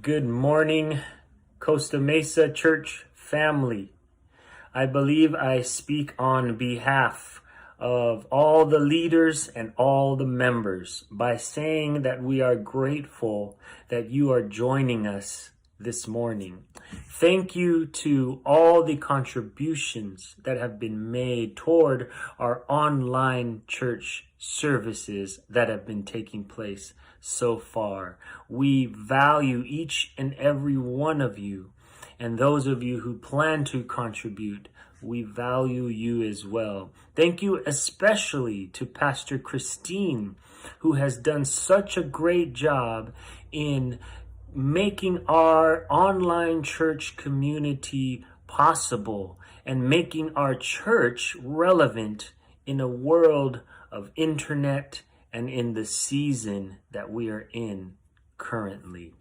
Good morning, Costa Mesa Church family. I believe I speak on behalf of all the leaders and all the members by saying that we are grateful that you are joining us this morning. Thank you to all the contributions that have been made toward our online church services that have been taking place so far. We value each and every one of you, and those of you who plan to contribute, we value you as well. Thank you especially to Pastor Christine, who has done such a great job in making our online church community possible and making our church relevant in a world of internet and in the season that we are in currently.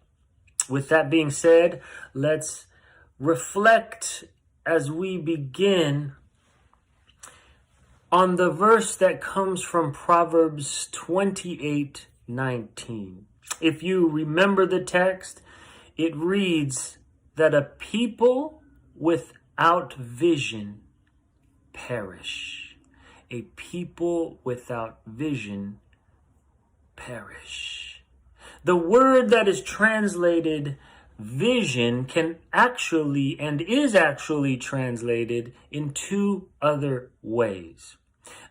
With that being said, let's reflect as we begin on the verse that comes from Proverbs 28:19. If you remember the text, it reads that a people without vision perish. A people without vision perish. The word that is translated vision can actually and is actually translated in two other ways.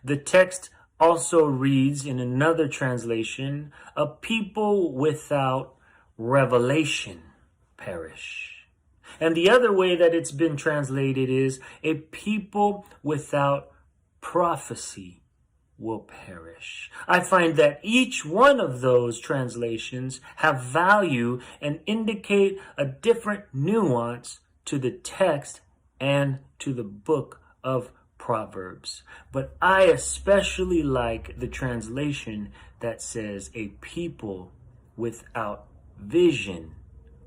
The text also reads in another translation, a people without revelation perish. And the other way that it's been translated is a people without prophecy will perish. I find that each one of those translations have value and indicate a different nuance to the text and to the book of Proverbs. But I especially like the translation that says a people without vision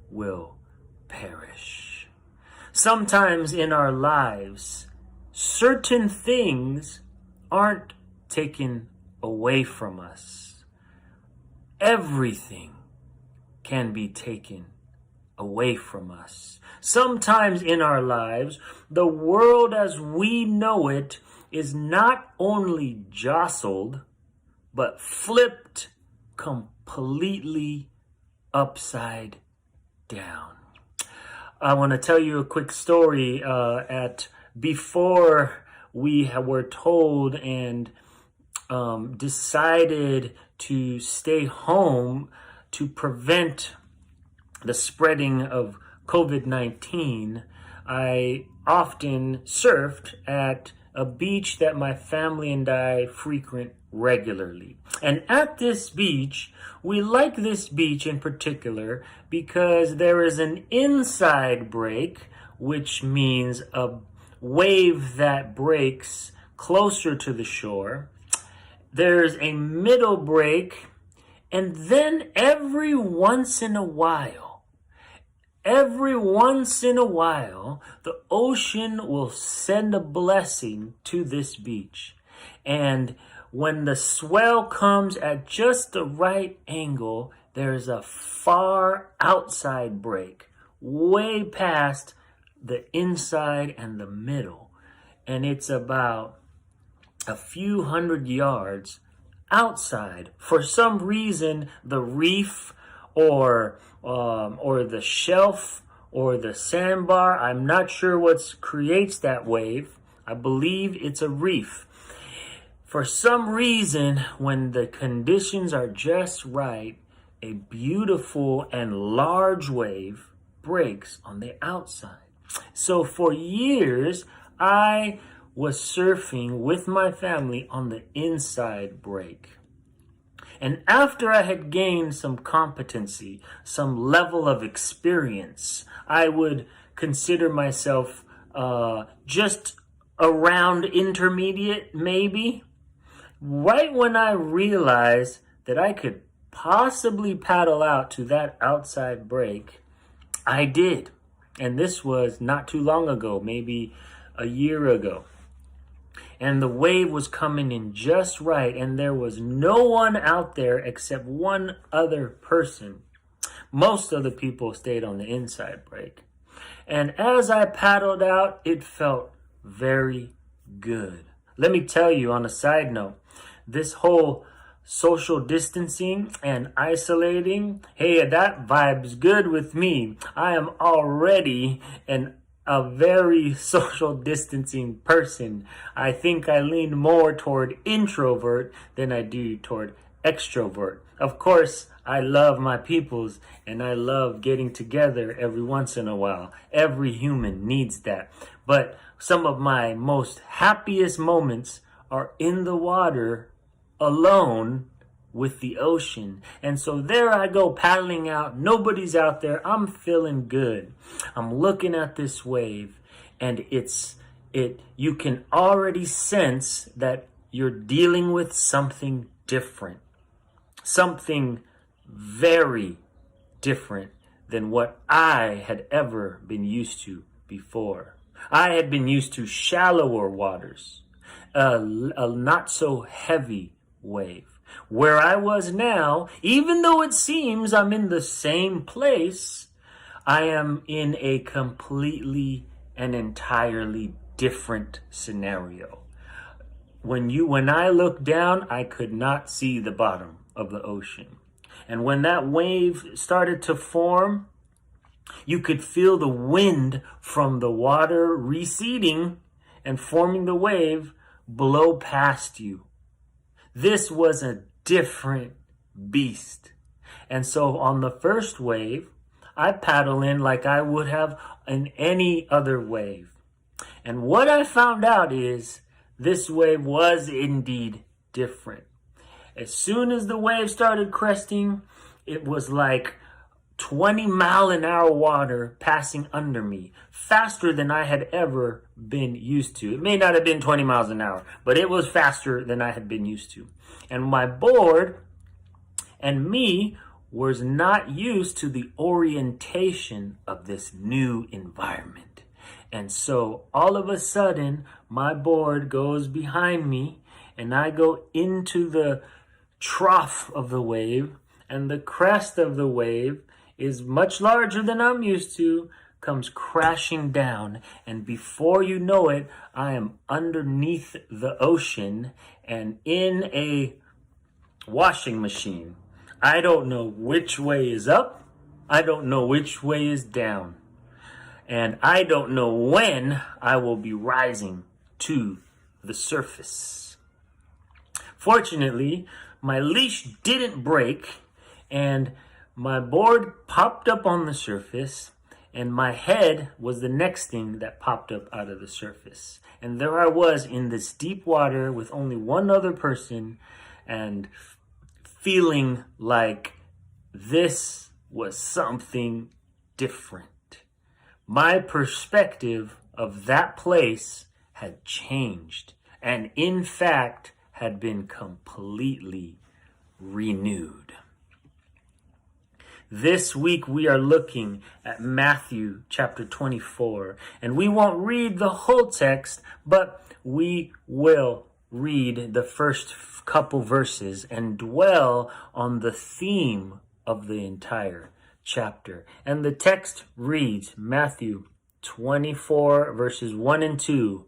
will perish. Sometimes in our lives, certain things aren't taken away from us. Everything can be taken away from us. Sometimes in our lives, the world as we know it is not only jostled, but flipped completely upside down. I want to tell you a quick story before we were told and decided to stay home to prevent the spreading of COVID-19, I often surfed at a beach that my family and I frequent regularly. And at this beach, we like this beach in particular because there is an inside break, which means a wave that breaks closer to the shore. There's a middle break, and then every once in a while, the ocean will send a blessing to this beach. And when the swell comes at just the right angle, there's a far outside break, way past the inside and the middle. And it's about a few hundred yards outside. For some reason, the reef or the shelf or the sandbar, I'm not sure what creates that wave. I believe it's a reef. For some reason, when the conditions are just right, a beautiful and large wave breaks on the outside. So for years, I was surfing with my family on the inside break. And after I had gained some competency, some level of experience, I would consider myself just around intermediate, maybe. Right when I realized that I could possibly paddle out to that outside break, I did. And this was not too long ago, maybe a year ago. And the wave was coming in just right, and there was no one out there except one other person. Most of the people stayed on the inside break. And as I paddled out, it felt very good. Let me tell you on a side note, this whole social distancing and isolating, hey, that vibe's good with me. I am already a very social distancing person. I think I lean more toward introvert than I do toward extrovert. Of course, I love my peoples and I love getting together every once in a while. Every human needs that. But some of my most happiest moments are in the water alone with the ocean. And so there I go paddling out. Nobody's out there. I'm feeling good. I'm looking at this wave and you can already sense that you're dealing with something different. Something very different than what I had ever been used to before. I had been used to shallower waters, a not so heavy wave. Where I was now, even though it seems I'm in the same place, I am in a completely and entirely different scenario. When I looked down, I could not see the bottom of the ocean. And when that wave started to form, you could feel the wind from the water receding and forming the wave blow past you. This was a different beast. And so on the first wave, I paddle in like I would have in any other wave. And what I found out is this wave was indeed different. As soon as the wave started cresting, it was like 20-mile-an-hour water passing under me, faster than I had ever been used to. It may not have been 20 miles an hour, but it was faster than I had been used to. And my board and me was not used to the orientation of this new environment. And so all of a sudden, my board goes behind me and I go into the trough of the wave, and the crest of the wave is much larger than I'm used to, comes crashing down, and before you know it, I am underneath the ocean and in a washing machine. I don't know which way is up, I don't know which way is down, and I don't know when I will be rising to the surface. Fortunately, my leash didn't break, and my board popped up on the surface, and my head was the next thing that popped up out of the surface. And there I was in this deep water with only one other person, and feeling like this was something different. My perspective of that place had changed, and in fact, had been completely renewed. This week we are looking at Matthew chapter 24, and we won't read the whole text, but we will read the first couple verses and dwell on the theme of the entire chapter. And the text reads, Matthew 24 verses 1 and 2.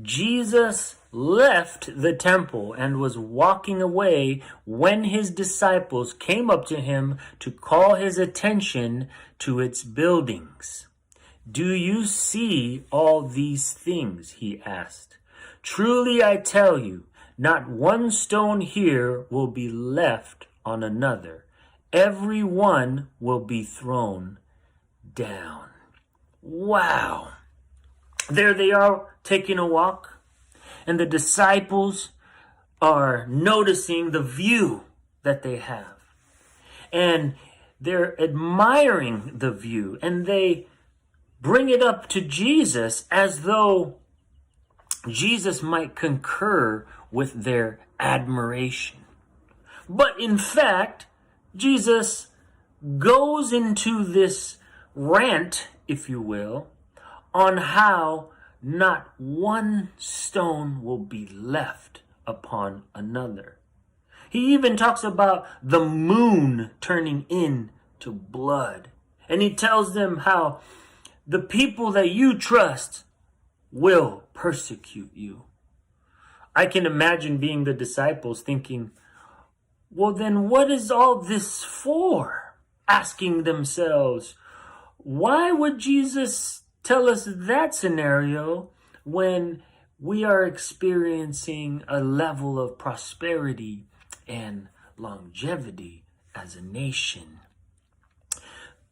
Jesus left the temple and was walking away when his disciples came up to him to call his attention to its buildings. "Do you see all these things?" he asked. "Truly I tell you, not one stone here will be left on another. Every one will be thrown down." Wow. There they are taking a walk, and the disciples are noticing the view that they have. And they're admiring the view, and they bring it up to Jesus as though Jesus might concur with their admiration. But in fact, Jesus goes into this rant, if you will, on how not one stone will be left upon another. He even talks about the moon turning in to blood. And he tells them how the people that you trust will persecute you. I can imagine being the disciples thinking, well, then what is all this for? Asking themselves, why would Jesus tell us that scenario when we are experiencing a level of prosperity and longevity as a nation?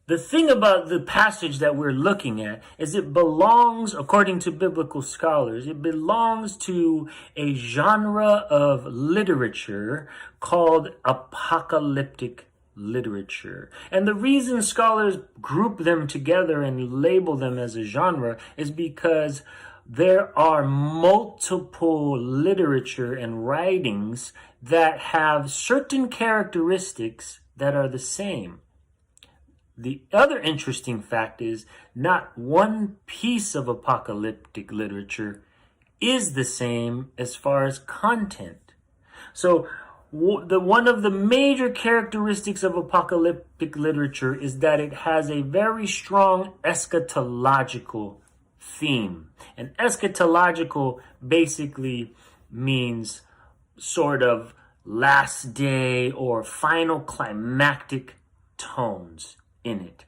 The thing about the passage that we're looking at is it belongs, according to biblical scholars, it belongs to a genre of literature called apocalyptic literature. And the reason scholars group them together and label them as a genre is because there are multiple literature and writings that have certain characteristics that are the same. The other interesting fact is not one piece of apocalyptic literature is the same as far as content. So one of the major characteristics of apocalyptic literature is that it has a very strong eschatological theme. And eschatological basically means sort of last day or final climactic tones in it.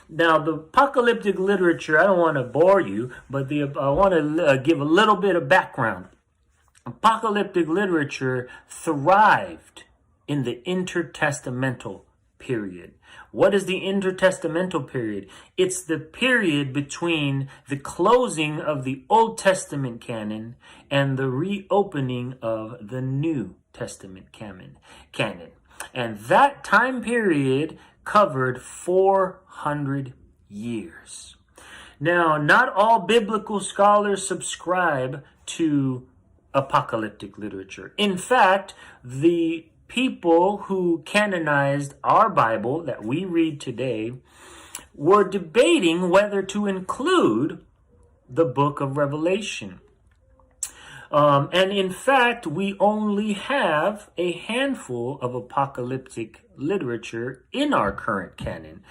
Now, the apocalyptic literature, I don't want to bore you, but I want to give a little bit of background. Apocalyptic literature thrived in the intertestamental period. What is the intertestamental period? It's the period between the closing of the Old Testament canon and the reopening of the New Testament canon. And that time period covered 400 years. Now, not all biblical scholars subscribe to apocalyptic literature. In fact, the people who canonized our Bible that we read today were debating whether to include the book of Revelation. And in fact, we only have a handful of apocalyptic literature in our current canon.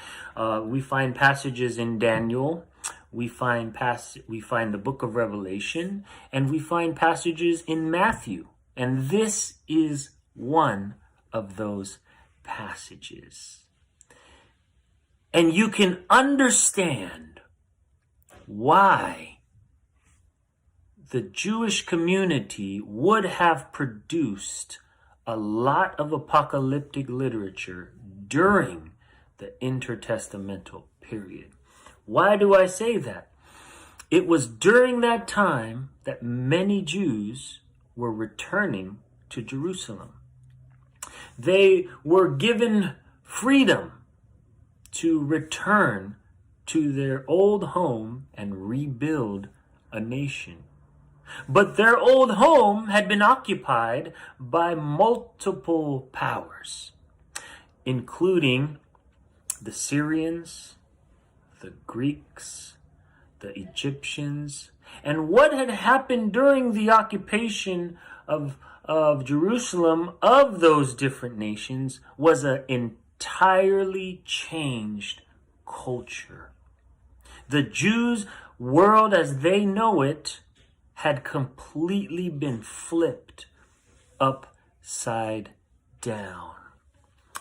We find passages in Daniel, we find the book of Revelation, and we find passages in Matthew. And this is one of those passages. And you can understand why the Jewish community would have produced a lot of apocalyptic literature during the intertestamental period. Why do I say that? It was during that time that many Jews were returning to Jerusalem. They were given freedom to return to their old home and rebuild a nation. But their old home had been occupied by multiple powers, including the Syrians, the Greeks, the Egyptians. And what had happened during the occupation of Jerusalem of those different nations was an entirely changed culture. The Jews' world as they know it had completely been flipped upside down.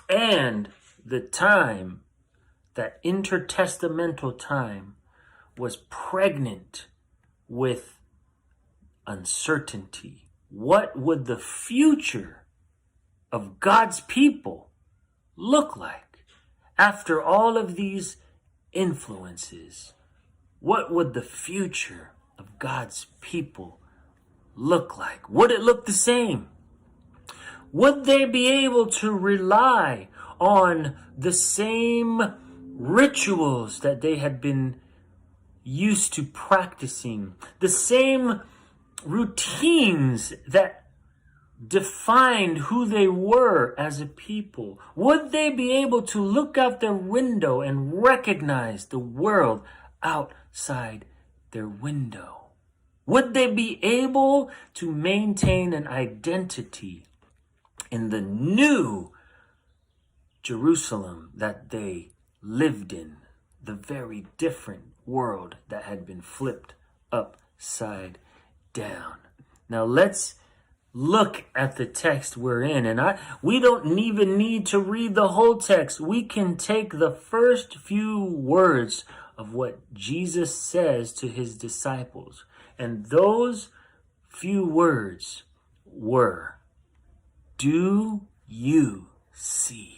And the time, that intertestamental time, was pregnant with uncertainty. What would the future of God's people look like after all of these influences? What would the future of God's people look like? Would it look the same? Would they be able to rely on the same rituals that they had been used to practicing, the same routines that defined who they were as a people? Would they be able to look out their window and recognize the world outside their window? Would they be able to maintain an identity in the new Jerusalem that they lived in, the very different world that had been flipped upside down. Now let's look at the text we're in, and we don't even need to read the whole text. We can take the first few words of what Jesus says to his disciples, and those few words were, "Do you see?"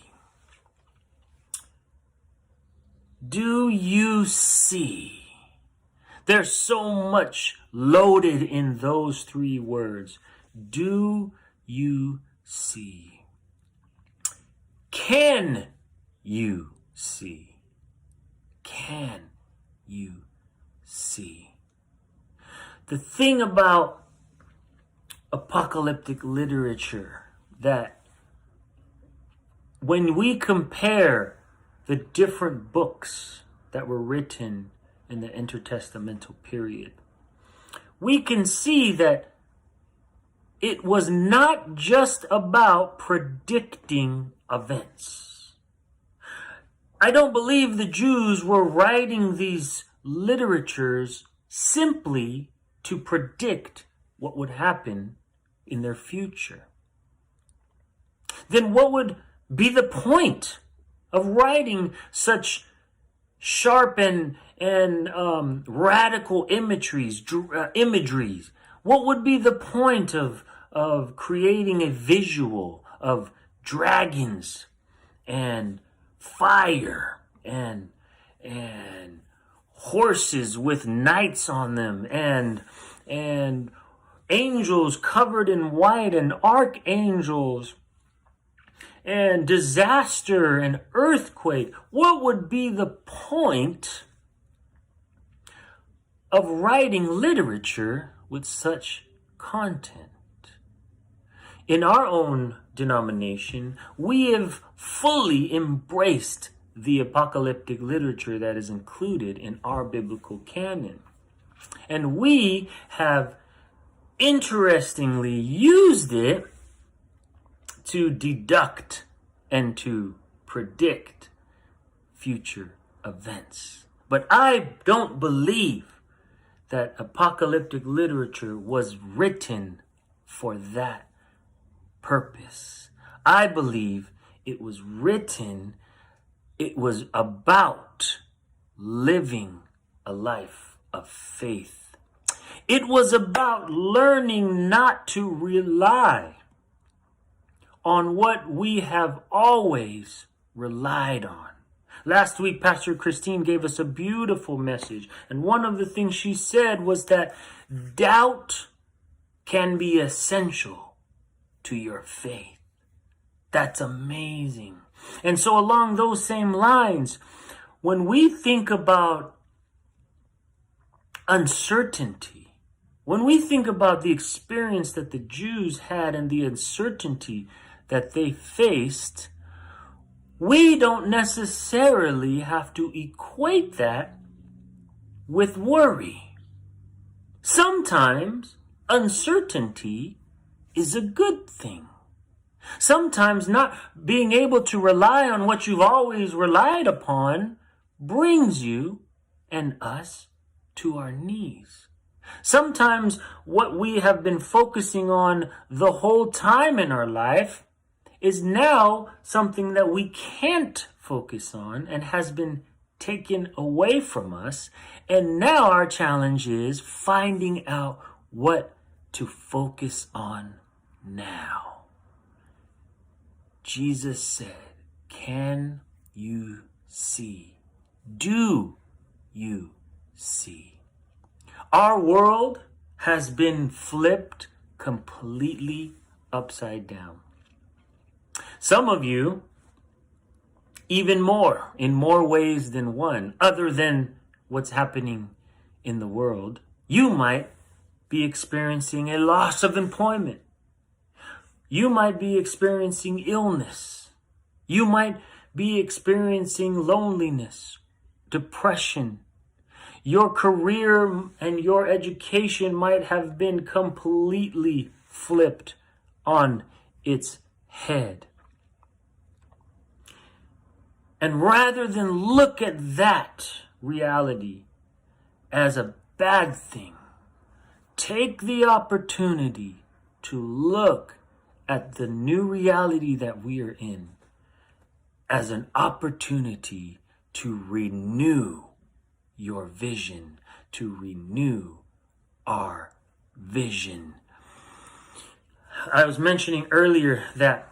Do you see? There's so much loaded in those three words. Do you see? Can you see? Can you see? The thing about apocalyptic literature, that when we compare the different books that were written in the intertestamental period, we can see that it was not just about predicting events. I don't believe the Jews were writing these literatures simply to predict what would happen in their future. Then what would be the point of writing such sharp and radical imageries? What would be the point of creating a visual of dragons and fire and horses with knights on them and angels covered in white and archangels and disaster and earthquake? What would be the point of writing literature with such content? In our own denomination, we have fully embraced the apocalyptic literature that is included in our biblical canon. And we have interestingly used it to deduct and to predict future events. But I don't believe that apocalyptic literature was written for that purpose. I believe it was about living a life of faith. It was about learning not to rely on what we have always relied on. Last week, Pastor Christine gave us a beautiful message. And one of the things she said was that doubt can be essential to your faith. That's amazing. And so along those same lines, when we think about uncertainty, when we think about the experience that the Jews had and the uncertainty that they faced, we don't necessarily have to equate that with worry. Sometimes uncertainty is a good thing. Sometimes not being able to rely on what you've always relied upon brings you and us to our knees. Sometimes what we have been focusing on the whole time in our life is now something that we can't focus on and has been taken away from us. And now our challenge is finding out what to focus on now. Jesus said, "Can you see? Do you see?" Our world has been flipped completely upside down. Some of you, even more, in more ways than one, other than what's happening in the world, you might be experiencing a loss of employment. You might be experiencing illness. You might be experiencing loneliness, depression. Your career and your education might have been completely flipped on its head. And rather than look at that reality as a bad thing, take the opportunity to look at the new reality that we are in as an opportunity to renew your vision, to renew our vision. I was mentioning earlier that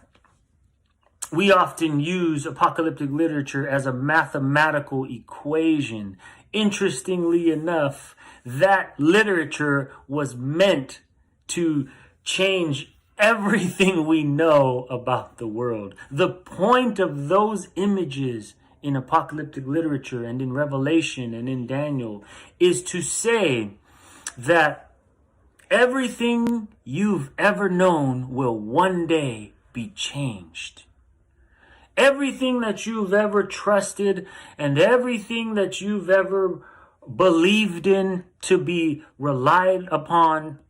we often use apocalyptic literature as a mathematical equation. Interestingly enough, that literature was meant to change everything we know about the world. The point of those images in apocalyptic literature and in Revelation and in Daniel is to say that everything you've ever known will one day be changed. Everything that you've ever trusted and everything that you've ever believed in to be relied upon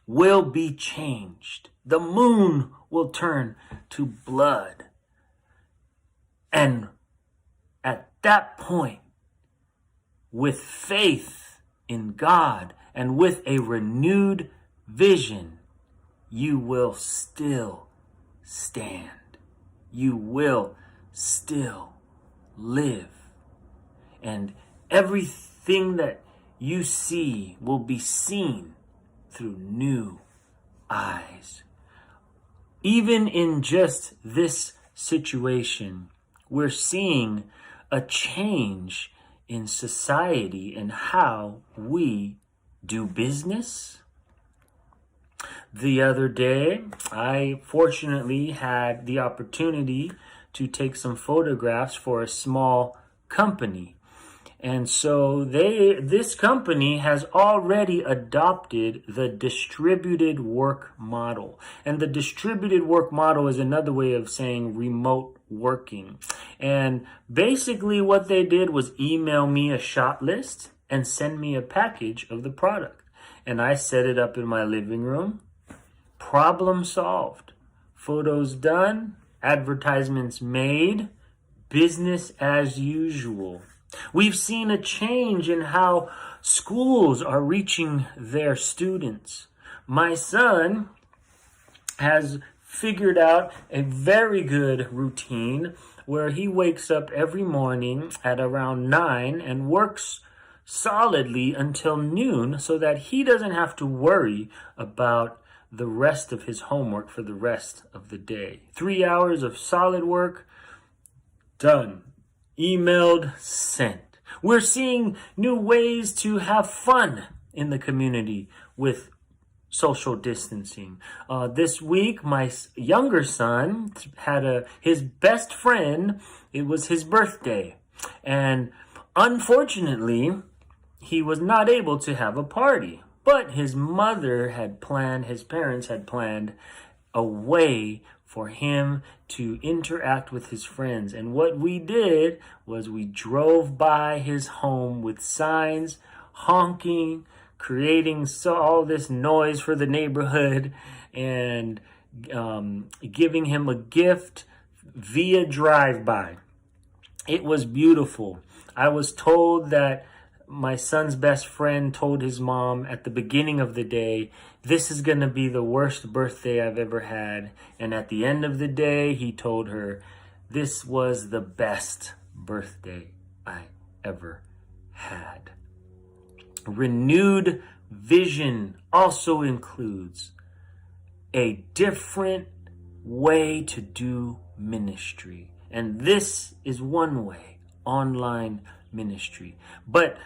will be changed. The moon will turn to blood. And at that point, with faith in God and with a renewed vision, you will still stand. You will still live. And everything that you see will be seen through new eyes. Even in just this situation, we're seeing a change in society and how we do business. The other day, I fortunately had the opportunity to take some photographs for a small company. And so this company has already adopted the distributed work model. And the distributed work model is another way of saying remote working. And basically what they did was email me a shot list and send me a package of the product. And I set it up in my living room. Problem solved. Photos done. Advertisements made. Business as usual. We've seen a change in how schools are reaching their students. My son has figured out a very good routine where he wakes up every morning at around 9 and works solidly until noon so that he doesn't have to worry about the rest of his homework for the rest of the day. 3 hours of solid work, done. Emailed, sent. We're seeing new ways to have fun in the community with social distancing. This week, my younger son had his best friend. It was his birthday. And unfortunately, he was not able to have a party. But his parents had planned a way for him to interact with his friends. And what we did was we drove by his home with signs, honking, creating all this noise for the neighborhood, and giving him a gift via drive-by. It was beautiful. I was told that my son's best friend told his mom at the beginning of the day, this is going to be the worst birthday I've ever had. And at the end of the day, he told her, this was the best birthday I ever had. Renewed vision also includes a different way to do ministry. And this is one way, online ministry. But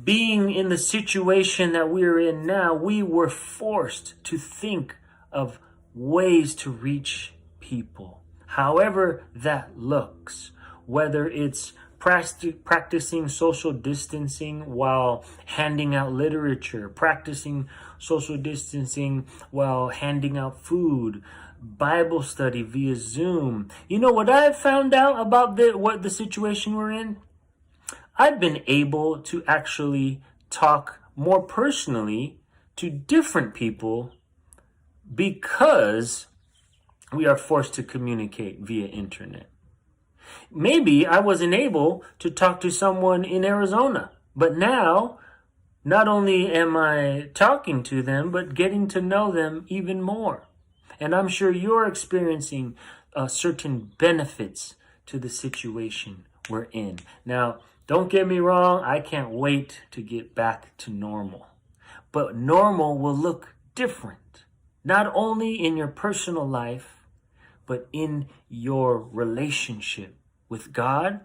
being in the situation that we're in now, we were forced to think of ways to reach people. However that looks, whether it's practicing social distancing while handing out literature, practicing social distancing while handing out food, Bible study via Zoom. You know what I've found out about what the situation we're in? I've been able to actually talk more personally to different people because we are forced to communicate via internet. Maybe I wasn't able to talk to someone in Arizona, but now not only am I talking to them, but getting to know them even more. And I'm sure you're experiencing certain benefits to the situation we're in. Now, don't get me wrong, I can't wait to get back to normal. But normal will look different, not only in your personal life, but in your relationship with God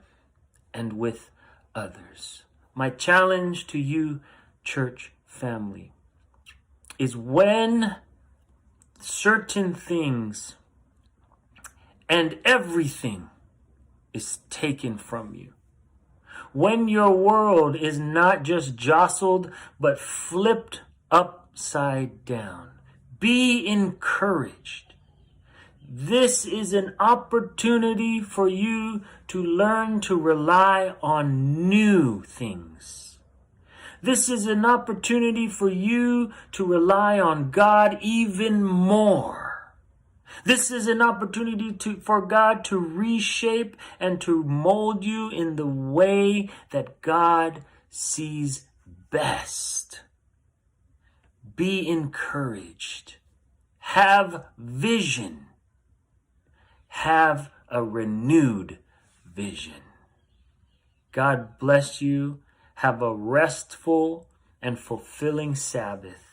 and with others. My challenge to you, church family, is when certain things and everything is taken from you, when your world is not just jostled, but flipped upside down, be encouraged. This is an opportunity for you to learn to rely on new things. This is an opportunity for you to rely on God even more. This is an opportunity for God to reshape and to mold you in the way that God sees best. Be encouraged. Have vision. Have a renewed vision. God bless you. Have a restful and fulfilling Sabbath.